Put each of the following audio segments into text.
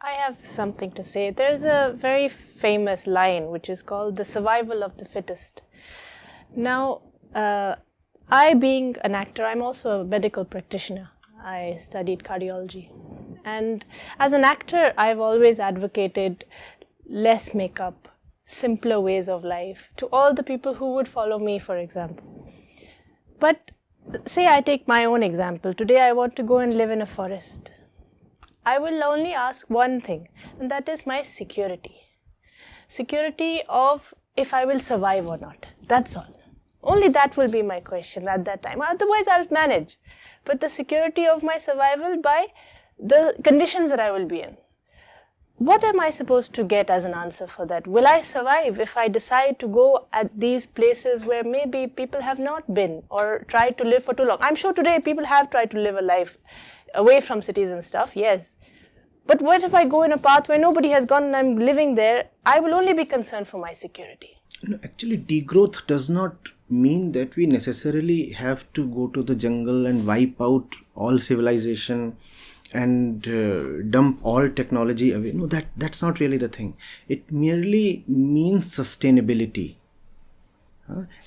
I have something to say. There's a very famous line which is called the survival of the fittest. Now, I being an actor, I'm also a medical practitioner. I studied cardiology. And as an actor, I've always advocated less makeup, simpler ways of life to all the people who would follow me, for example. But say I take my own example. Today I want to go and live in a forest. I will only ask one thing, and that is my security. Security of if I will survive or not. That's all. Only that will be my question at that time. Otherwise, I'll manage. But the security of my survival by the conditions that I will be in. What am I supposed to get as an answer for that? Will I survive if I decide to go at these places where maybe people have not been or tried to live for too long? I'm sure today people have tried to live a life away from cities and stuff, yes. But what if I go in a path where nobody has gone and I'm living there? I will only be concerned for my security. No, actually, degrowth does not mean that we necessarily have to go to the jungle and wipe out all civilization and dump all technology away. No, that's not really the thing. It merely means sustainability.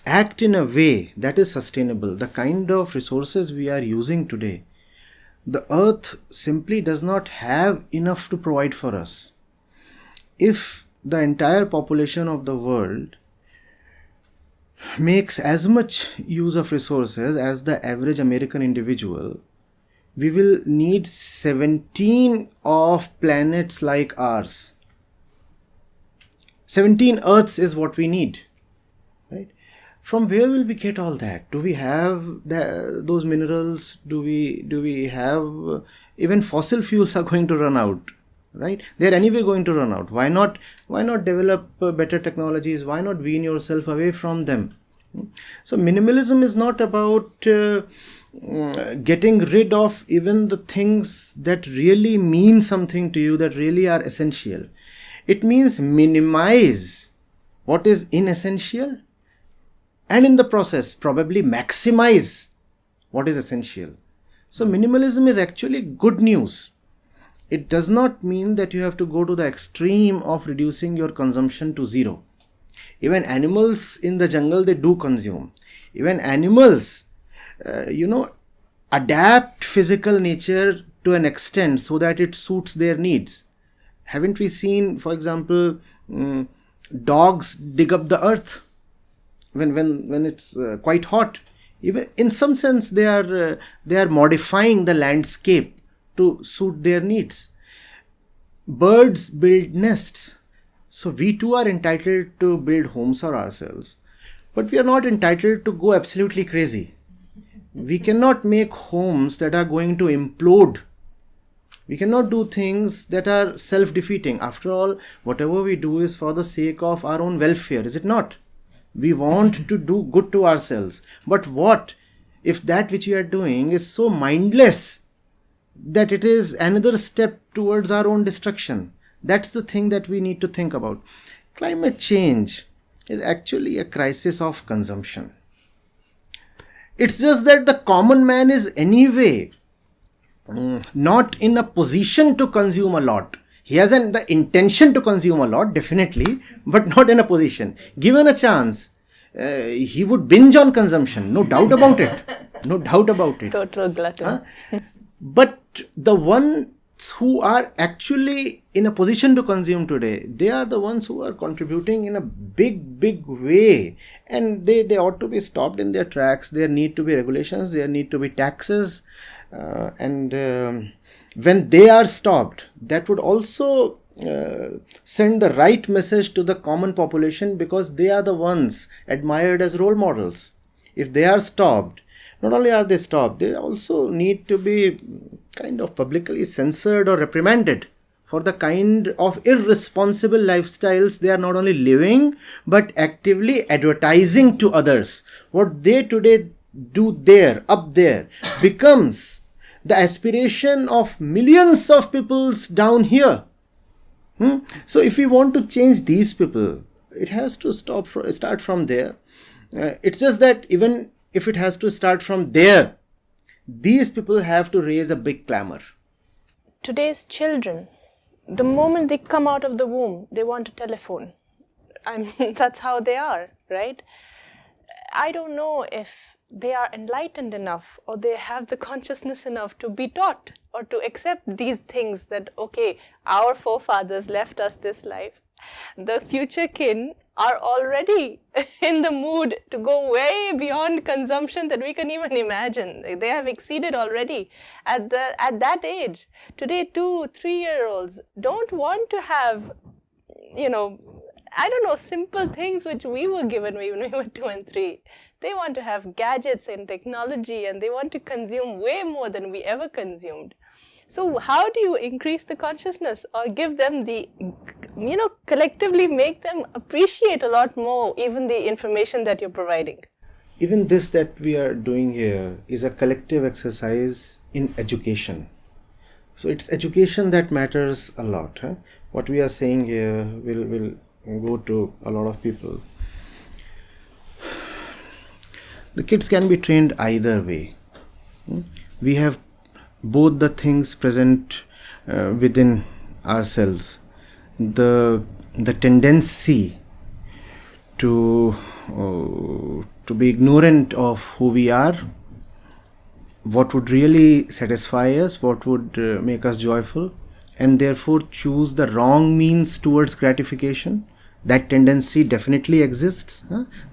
Act in a way that is sustainable. The kind of resources we are using today, the earth simply does not have enough to provide for us. If the entire population of the world makes as much use of resources as the average American individual, we will need 17 of planets like ours. 17 Earths is what we need, right? From where will we get all that? Do we have those minerals? Do we have, even fossil fuels are going to run out, right? They're anyway going to run out. Why not develop better technologies? Why not wean yourself away from them? So minimalism is not about getting rid of even the things that really mean something to you, that really are essential. It means minimize what is inessential, and in the process probably maximize what is essential. So minimalism is actually good news. It does not mean that you have to go to the extreme of reducing your consumption to zero. Even animals in the jungle, they do consume. Even animals, adapt physical nature to an extent so that it suits their needs. Haven't we seen, for example, dogs dig up the earth when it's quite hot? Even in some sense, they are modifying the landscape to suit their needs. Birds build nests. So we too are entitled to build homes for ourselves. But we are not entitled to go absolutely crazy. We cannot make homes that are going to implode. We cannot do things that are self-defeating. After all, whatever we do is for the sake of our own welfare, is it not? We want to do good to ourselves. But what if that which we are doing is so mindless that it is another step towards our own destruction? That's the thing that we need to think about. Climate change is actually a crisis of consumption. It's just that the common man is anyway not in a position to consume a lot. He has the intention to consume a lot, definitely, but not in a position. Given a chance, he would binge on consumption. No doubt about it. No doubt about it. Total glutton. But the ones who are actually in a position to consume today, they are the ones who are contributing in a big way, and they ought to be stopped in their tracks. There need to be regulations, there need to be taxes, and when they are stopped, that would also send the right message to the common population, because they are the ones admired as role models. If they are stopped, not only are they stopped, they also need to be kind of publicly censored or reprimanded for the kind of irresponsible lifestyles they are not only living but actively advertising to others. What they today do there, up there, becomes the aspiration of millions of peoples down here. So if we want to change these people, it has to start from there. It's just that even if it has to start from there, these people have to raise a big clamor. Today's children, the moment they come out of the womb, they want a telephone. That's how they are, right? I don't know if they are enlightened enough or they have the consciousness enough to be taught or to accept these things that, okay, our forefathers left us this life. The future kin are already in the mood to go way beyond consumption that we can even imagine. They have exceeded already at that age. Today, 2-3-year-olds don't want to have, I don't know, simple things which we were given when we were 2 and 3. They want to have gadgets and technology, and they want to consume way more than we ever consumed. So how do you increase the consciousness or give them the, collectively make them appreciate a lot more even the information that you're providing? Even this that we are doing here is a collective exercise in education. So it's education that matters a lot. Huh? What we are saying here will go to a lot of people. The kids can be trained either way. We have both the things present within ourselves. The tendency to be ignorant of who we are, what would really satisfy us, what would make us joyful, and therefore choose the wrong means towards gratification. That tendency definitely exists.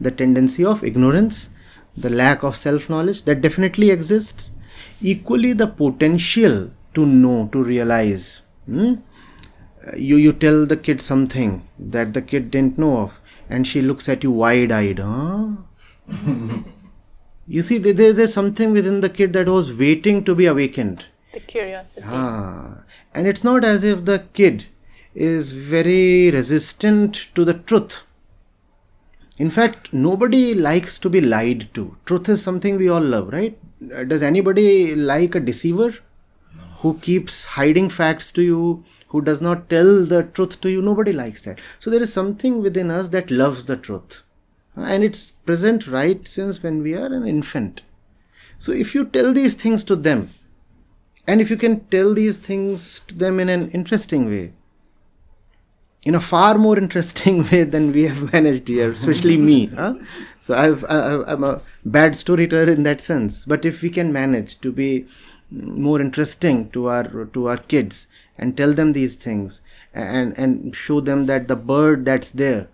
The tendency of ignorance, the lack of self-knowledge, that definitely exists. Equally, the potential to know, to realize. You tell the kid something that the kid didn't know of, and she looks at you wide-eyed. You see, there's something within the kid that was waiting to be awakened. The curiosity. And it's not as if the kid is very resistant to the truth. In fact, nobody likes to be lied to. Truth is something we all love, right? Does anybody like a deceiver who keeps hiding facts to you, who does not tell the truth to you? Nobody likes that. So there is something within us that loves the truth. And it's present right since when we are an infant. So if you tell these things to them, and if you can tell these things to them in an interesting way, in a far more interesting way than we have managed here, especially me. So I'm a bad storyteller in that sense. But if we can manage to be more interesting to our kids and tell them these things and show them that the bird that's there,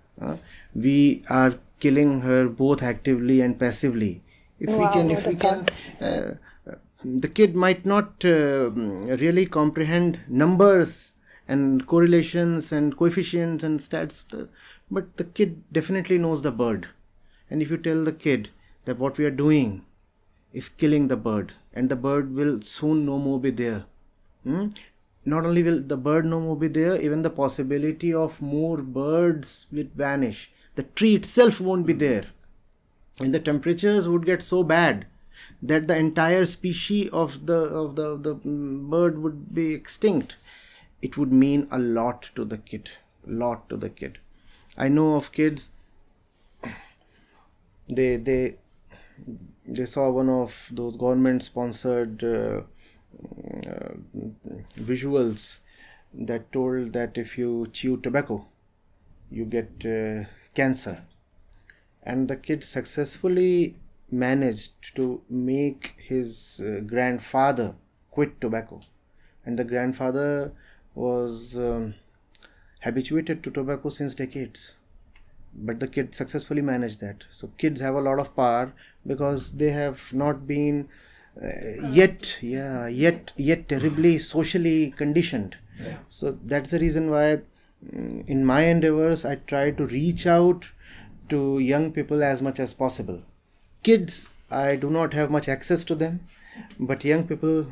we are killing her both actively and passively. If we can, the kid might not really comprehend numbers and correlations and coefficients and stats, but the kid definitely knows the bird. And if you tell the kid that what we are doing is killing the bird, and the bird will soon no more be there. Not only will the bird no more be there, even the possibility of more birds will vanish. The tree itself won't be there. And the temperatures would get so bad that the entire species of the bird would be extinct. It would mean a lot to the kid. I know of kids, they saw one of those government-sponsored visuals that told that if you chew tobacco, you get cancer. And the kid successfully managed to make his grandfather quit tobacco. And the grandfather was habituated to tobacco since decades. But the kid successfully managed that. So kids have a lot of power because they have not been yet terribly socially conditioned. Yeah. So that's the reason why in my endeavors I try to reach out to young people as much as possible. Kids, I do not have much access to them, but young people,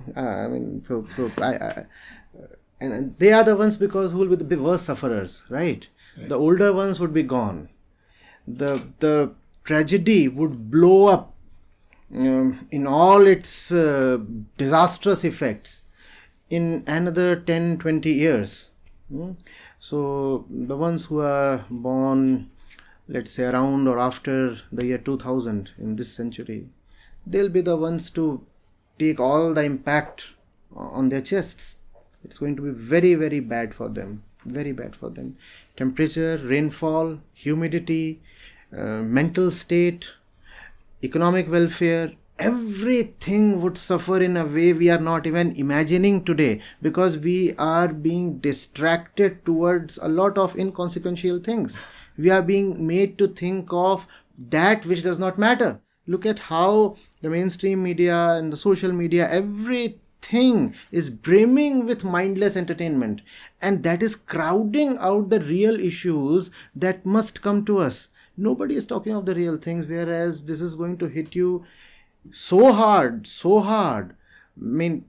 and they are the ones because who will be the worst sufferers, right? The older ones would be gone. The tragedy would blow up in all its disastrous effects in another 10-20 years. So the ones who are born, let's say around or after the year 2000 in this century, they'll be the ones to take all the impact on their chests. It's going to be very, very bad for them. Very bad for them. Temperature, rainfall, humidity, mental state, economic welfare, everything would suffer in a way we are not even imagining today, because we are being distracted towards a lot of inconsequential things. We are being made to think of that which does not matter. Look at how the mainstream media and the social media, everything is brimming with mindless entertainment, and that is crowding out the real issues that must come to us. Nobody is talking of the real things, whereas this is going to hit you so hard. I mean,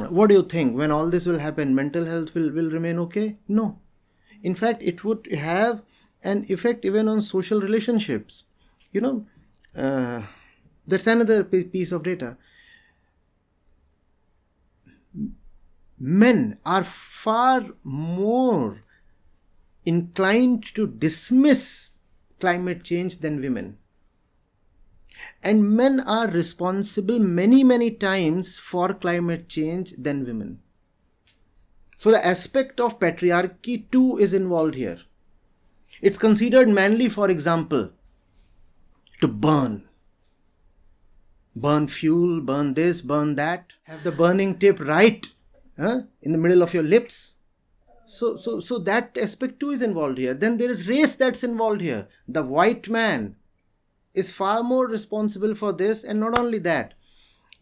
what do you think? When all this will happen, mental health will remain okay? No. In fact, it would have an effect even on social relationships. That's another piece of data. Men are far more inclined to dismiss climate change than women. And men are responsible many, many times for climate change than women. So the aspect of patriarchy too is involved here. It's considered manly, for example, to burn fuel, burn this, burn that, have the burning tip right in the middle of your lips. So that aspect too is involved here. Then there is race that's involved here. The white man is far more responsible for this, and not only that,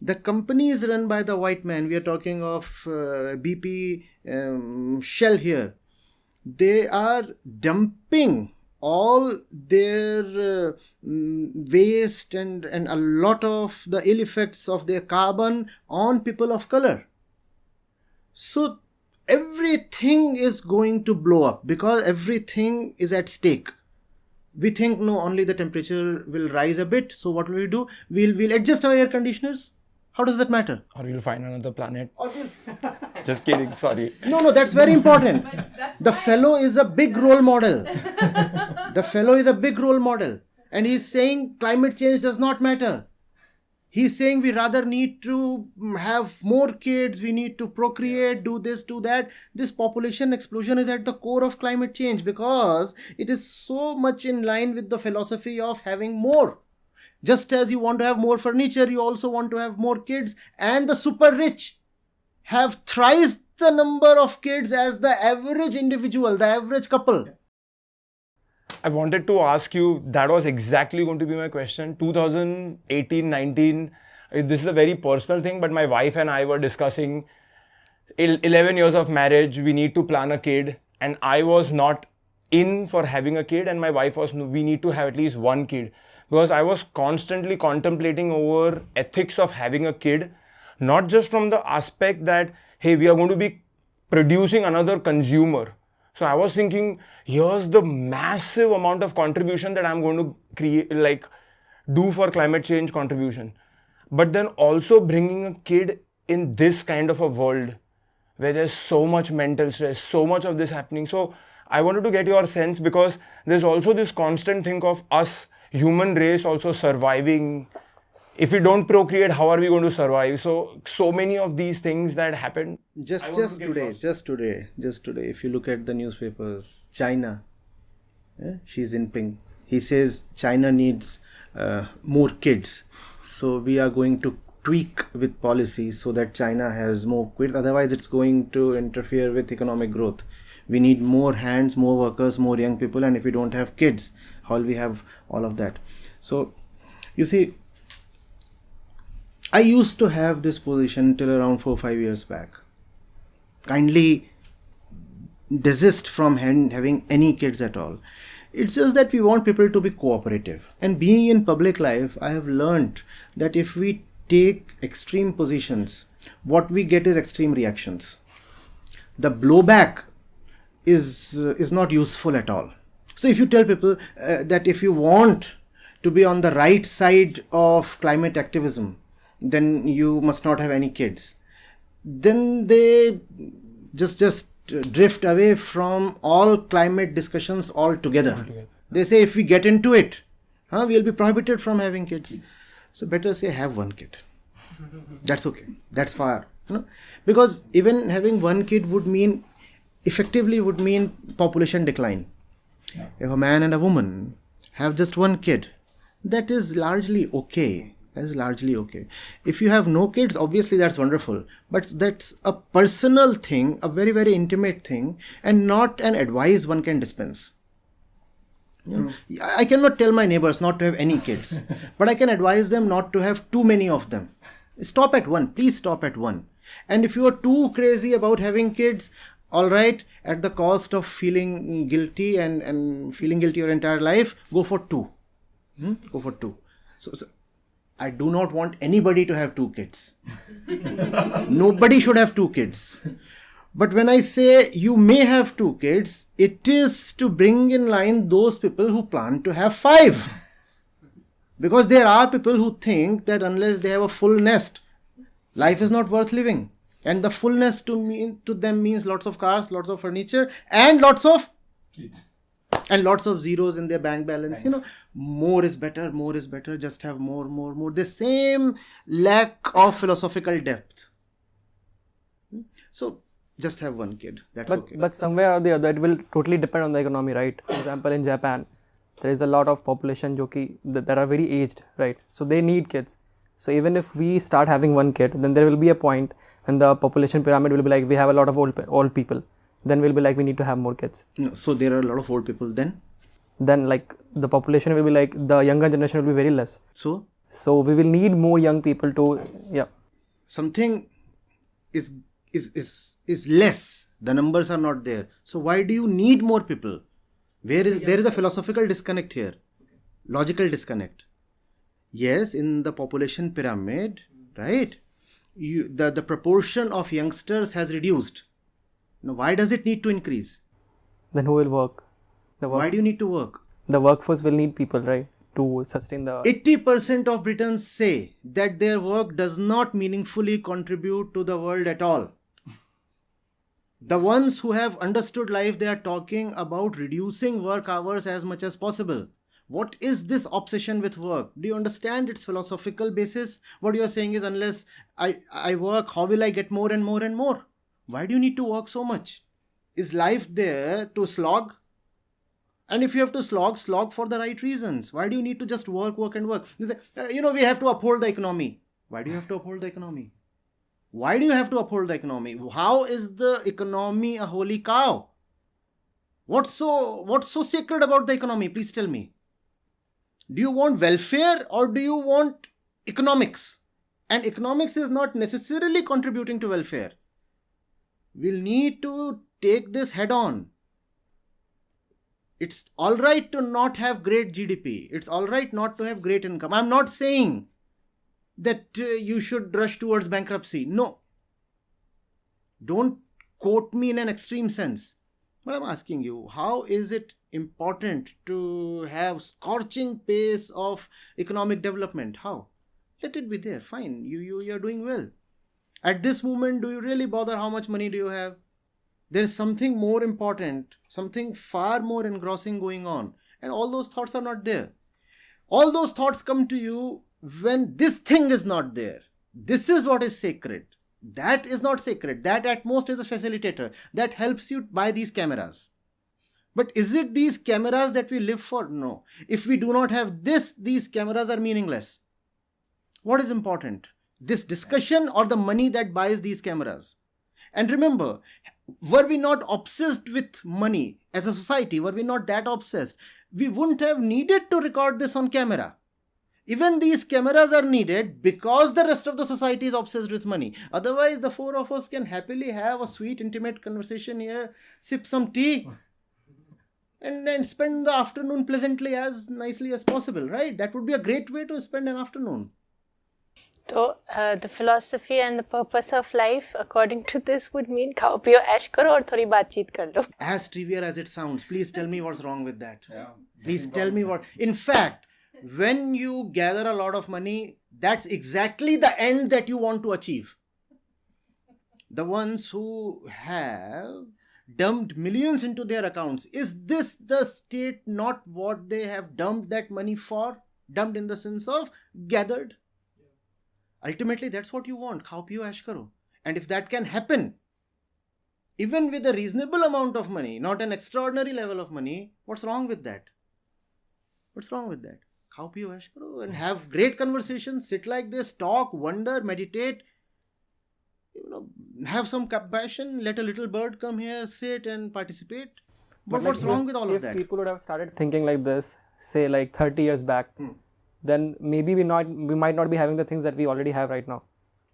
the company is run by the white man. We are talking of BP, Shell here. They are dumping all their waste and a lot of the ill effects of their carbon on people of color. So everything is going to blow up because everything is at stake. We think, no, only the temperature will rise a bit. So what will we do? We'll adjust our air conditioners. How does that matter? Or we'll find another planet. Just kidding, sorry. No, that's very important. The fellow is a big role model. And he's saying climate change does not matter. He's saying we rather need to have more kids, we need to procreate, do this, do that. This population explosion is at the core of climate change because it is so much in line with the philosophy of having more. Just as you want to have more furniture, you also want to have more kids. And the super rich have thrice the number of kids as the average individual, the average couple. I wanted to ask you, that was exactly going to be my question. 2018-19, this is a very personal thing, but my wife and I were discussing 11 years of marriage, we need to plan a kid. And I was not in for having a kid, and my wife was, we need to have at least one kid. Because I was constantly contemplating over ethics of having a kid, not just from the aspect that, hey, we are going to be producing another consumer. So I was thinking, here's the massive amount of contribution that I'm going to create, do for climate change contribution. But then also bringing a kid in this kind of a world where there's so much mental stress, so much of this happening. So I wanted to get your sense, because there's also this constant thing of us, human race, also surviving. If we don't procreate, how are we going to survive? So many of these things that happen. Just today, if you look at the newspapers, China, Xi Jinping, he says China needs more kids. So we are going to tweak with policies so that China has more kids. Otherwise, it's going to interfere with economic growth. We need more hands, more workers, more young people. And if we don't have kids, how will we have all of that? So, you see, I used to have this position till around 4 or 5 years back. Kindly desist from having any kids at all. It's just that we want people to be cooperative. And being in public life, I have learned that if we take extreme positions, what we get is extreme reactions. The blowback is not useful at all. So if you tell people that if you want to be on the right side of climate activism, then you must not have any kids, then they just drift away from all climate discussions altogether. They say if we get into it, we'll be prohibited from having kids. So better say have one kid. That's okay. That's far Because even having one kid would mean population decline. If a man and a woman have just one kid, that is largely okay. If you have no kids, obviously that's wonderful. But that's a personal thing, a very, very intimate thing, and not an advice one can dispense. I cannot tell my neighbors not to have any kids, but I can advise them not to have too many of them. Stop at one. Please stop at one. And if you are too crazy about having kids, all right, at the cost of feeling guilty and feeling guilty your entire life, go for two. Go for two. So I do not want anybody to have two kids. Nobody should have two kids. But when I say you may have two kids, it is to bring in line those people who plan to have 5. Because there are people who think that unless they have a full nest, life is not worth living. And the fullness to them means lots of cars, lots of furniture, and lots of kids. And lots of zeros in their bank balance. More is better, just have more. The same lack of philosophical depth. So just have one kid. That's okay. But somewhere or the other, it will totally depend on the economy, right? For example, in Japan, there is a lot of population that are very aged, right? So they need kids. So even if we start having one kid, then there will be a point when the population pyramid will be like, we have a lot of old people. Then we'll be like, we need to have more kids. No, so there are a lot of old people then? Then like the population will be like, the younger generation will be very less. So we will need more young people to, Something is less. The numbers are not there. So why do you need more people? There is a philosophical disconnect here. Logical disconnect. Yes, in the population pyramid, right? The proportion of youngsters has reduced. Now, why does it need to increase? Then who will work? Why do you need to work? The workforce will need people, right? To sustain the... 80% of Britons say that their work does not meaningfully contribute to the world at all. The ones who have understood life, they are talking about reducing work hours as much as possible. What is this obsession with work? Do you understand its philosophical basis? What you are saying is, unless I work, how will I get more and more and more? Why do you need to work so much? Is life there to slog? And if you have to slog for the right reasons. Why do you need to just work and work? We have to uphold the economy. Why do you have to uphold the economy? Why do you have to uphold the economy? How is the economy a holy cow? What's so sacred about the economy? Please tell me. Do you want welfare or do you want economics? And economics is not necessarily contributing to welfare. We'll need to take this head on. It's all right to not have great GDP. It's all right not to have great income. I'm not saying that you should rush towards bankruptcy. No. Don't quote me in an extreme sense. But I'm asking you, how is it important to have scorching pace of economic development? How? Let it be there. Fine. You are doing well. At this moment, do you really bother how much money do you have? There is something more important, something far more engrossing going on. And all those thoughts are not there. All those thoughts come to you when this thing is not there. This is what is sacred. That is not sacred. That at most is a facilitator. That helps you buy these cameras. But is it these cameras that we live for? No. If we do not have this, these cameras are meaningless. What is important? This discussion or the money that buys these cameras? And remember, were we not obsessed with money as a society, were we not that obsessed, we wouldn't have needed to record this on camera. Even these cameras are needed because the rest of the society is obsessed with money. Otherwise, the four of us can happily have a sweet, intimate conversation here, sip some tea, and then spend the afternoon pleasantly as nicely as possible, right? That would be a great way to spend an afternoon. So, the philosophy and the purpose of life, according to this, would mean khao piyo ऐश करो और थोड़ी बातचीत कर लो. As trivial as it sounds, please tell me what's wrong with that. Yeah. Please tell me what. In fact, when you gather a lot of money, that's exactly the end that you want to achieve. The ones who have dumped millions into their accounts, is this the state not what they have dumped that money for? Dumped in the sense of gathered. Ultimately, that's what you want. Khao piyo aish karo. And if that can happen, even with a reasonable amount of money, not an extraordinary level of money, what's wrong with that? What's wrong with that? Khao piyo aish karo and have great conversations, sit like this, talk, wonder, meditate, have some compassion, let a little bird come here, sit and participate. But what's wrong with all of that? If people would have started thinking like this, say like 30 years back, then maybe we might not be having the things that we already have right now.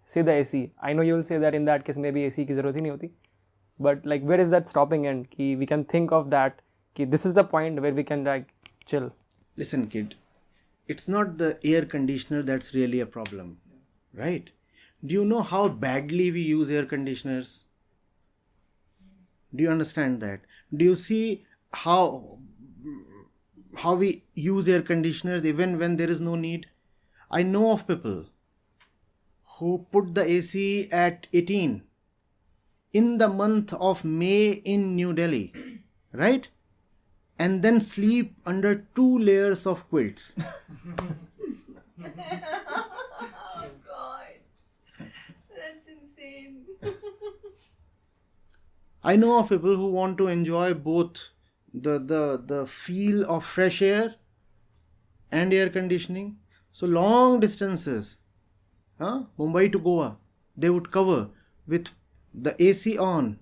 Say the AC. I know you will say that in that case maybe AC ki zarurat hi nahi hoti. But like where is that stopping end? Ki we can think of that. Ki this is the point where we can like chill. Listen, kid, it's not the air conditioner that's really a problem, right? Do you know how badly we use air conditioners? Do you understand that? Do you see how we use air conditioners even when there is no need? I know of people who put the AC at 18 in the month of May in New Delhi, right? And then sleep under 2 layers of quilts. Oh God, that's insane. I know of people who want to enjoy both the feel of fresh air and air conditioning. So long distances, Mumbai to Goa, they would cover with the AC on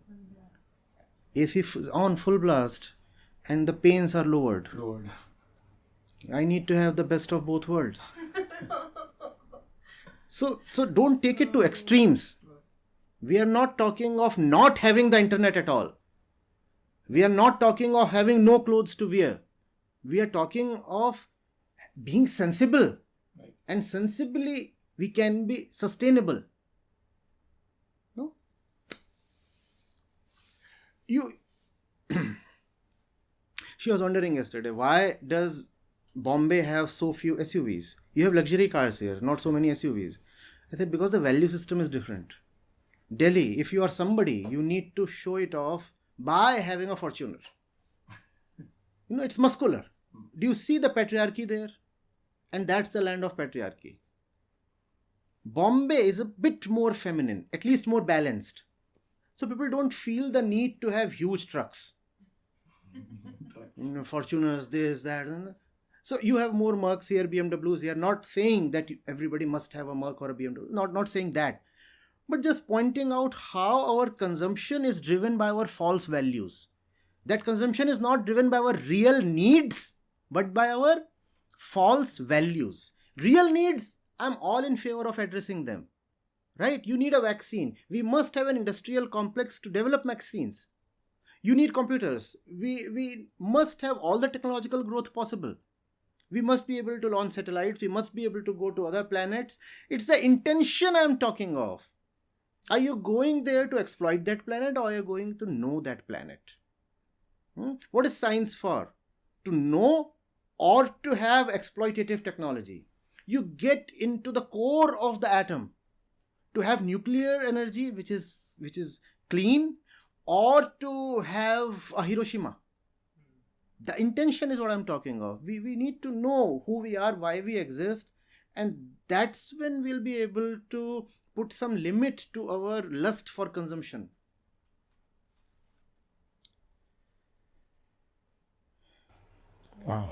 full blast, and the pains are lowered. I need to have the best of both worlds. So don't take it to extremes. We are not talking of not having the internet at all. We are not talking of having no clothes to wear. We are talking of being sensible. Right. And sensibly we can be sustainable. No? She was wondering yesterday, why does Bombay have so few SUVs? You have luxury cars here, not so many SUVs. I said, because the value system is different. Delhi, if you are somebody, you need to show it off by having a Fortuner. It's muscular. Do you see the patriarchy there? And that's the land of patriarchy. Bombay is a bit more feminine, at least more balanced. So people don't feel the need to have huge trucks. Fortuners, this, that. So you have more Mercs here, BMWs here. Not saying that everybody must have a Merc or a BMW. Not saying that. But just pointing out how our consumption is driven by our false values. That consumption is not driven by our real needs, but by our false values. Real needs, I'm all in favor of addressing them. Right? You need a vaccine. We must have an industrial complex to develop vaccines. You need computers. We must have all the technological growth possible. We must be able to launch satellites. We must be able to go to other planets. It's the intention I'm talking of. Are you going there to exploit that planet, or are you going to know that planet? What is science for? To know or to have exploitative technology. You get into the core of the atom to have nuclear energy, which is clean, or to have a Hiroshima. The intention is what I'm talking of. We need to know who we are, why we exist, and that's when we'll be able to put some limit to our lust for consumption. Wow.